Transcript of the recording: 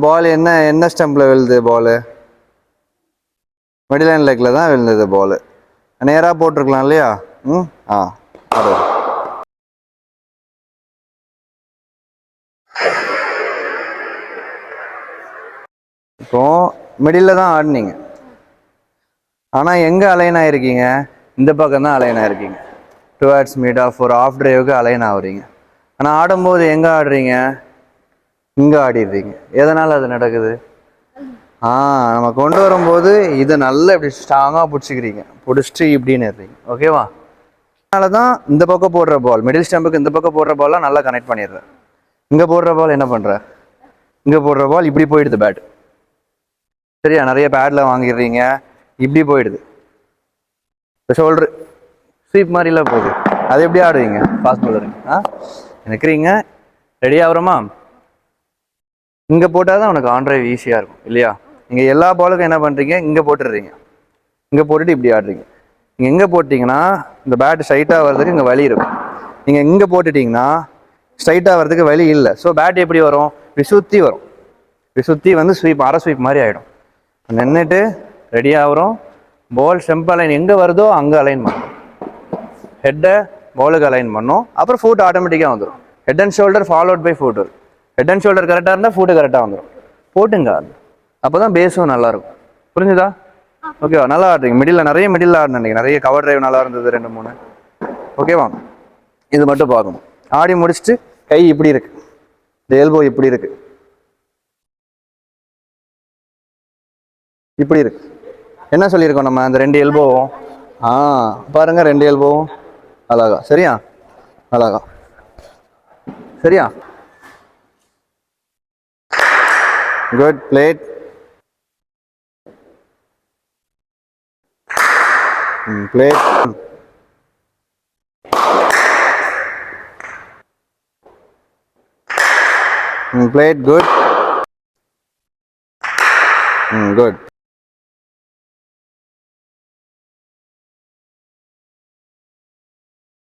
பால் என்ன ஸ்டம்பில் விழுது பால்? Middle and லெக்கில் தான் விழுந்தது பால். நேராக போட்டிருக்கலாம் இல்லையா? அது இப்போ மிடில் தான் ஆடினீங்க. ஆனால் எங்கே அலைன் ஆகிருக்கீங்க? இந்த பக்கம் தான் அலைன் ஆகிருக்கீங்க. டுவர்ட்ஸ் மிட் ஆஃப் ஒரு ஆஃப் டிரைவுக்கு அலைன் ஆகுறீங்க. ஆனால் ஆடும்போது எங்கே ஆடுறீங்க? இங்கே ஆடிடுறீங்க. எதனால் அது நடக்குது? நம்ம கொண்டு வரும்போது இதை நல்லா இப்படி ஸ்ட்ராங்காக பிடிச்சிக்கிறீங்க. பிடிச்சிட்டு இப்படின்னு இருறீங்க. ஓகேவா? அதனால தான் இந்த பக்கம் போடுற பால், மிடில் ஸ்டம்புக்கு இந்த பக்கம் போடுற பால்லாம் நல்லா கனெக்ட் பண்ணிடுறேன். இங்கே போடுற பால் என்ன பண்ணுற? இங்கே போடுற பால் இப்படி போயிடுது பேட். சரியா? நிறைய பேடில் வாங்கிடுறீங்க, இப்படி போயிடுது. ஷோல்டரு ஸ்வீப் மாதிரிலாம் போகுது. அது எப்படி ஆடுவீங்க? ஃபாஸ்ட் பாலர் நினைக்கிறீங்க. ரெடி ஆகுறோமா? இங்கே போட்டால் தான் உனக்கு ஆன் டிரைவ் ஈஸியாக இருக்கும் இல்லையா? நீங்கள் எல்லா பாலுக்கும் என்ன பண்ணுறீங்க? இங்கே போட்டுடுறீங்க. இங்கே போட்டுட்டு இப்படி ஆடுறீங்க. நீங்கள் எங்கே போட்டிங்கன்னா இந்த பேட் ஸ்ட்ரைட்டாக வர்றதுக்கு இங்கே வலி இருக்கும். நீங்கள் இங்கே போட்டுட்டிங்கன்னா ஸ்ட்ரைட்டாக வர்றதுக்கு வலி இல்லை. ஸோ பேட் எப்படி வரும்? விசுத்தி வரும். விசுத்தி வந்து ஸ்வீப், அரை ஸ்வீப் மாதிரி ஆகிடும். நின்றுட்டு ரெடி ஆகிறோம். பால் ஸ்டெம்ப் அலைன் எங்கே வருதோ அங்கே அலைன் பண்ணும். ஹெட்டை பாலுக்கு அலைன் பண்ணும். அப்புறம் ஃபுட் ஆட்டோமேட்டிக்காக வந்துடும். Head and shoulder followed by foot வரும். ஹெட் அண்ட் ஷோல்டர் கரெக்டாக இருந்தால் ஃபுட்டு கரெக்டாக வந்துடும். போட்டுங்க. அப்போ தான் பேஸும் நல்லாயிருக்கும். புரிஞ்சுதா? ஓகேவா? நல்லா ஆடுறீங்க. மிடில் நிறைய மிடில் ஆடினீங்க. நிறைய கவர் டிரைவ் நல்லா இருந்தது 2-3. ஓகேவா? இது மட்டும் பார்க்கணும். ஆடி முடிச்சுட்டு கை இப்படி இருக்கு, இந்த எல்போ இப்படி இருக்கு, இப்படி இருக்கு. என்ன சொல்லியிருக்கோம் நம்ம? அந்த 2 எல்போவும் பாருங்க, 2 எல்போவும் அழகா. சரியா? அழகா. சரியா? Good. Plate. Plate. Plate. Good. Good.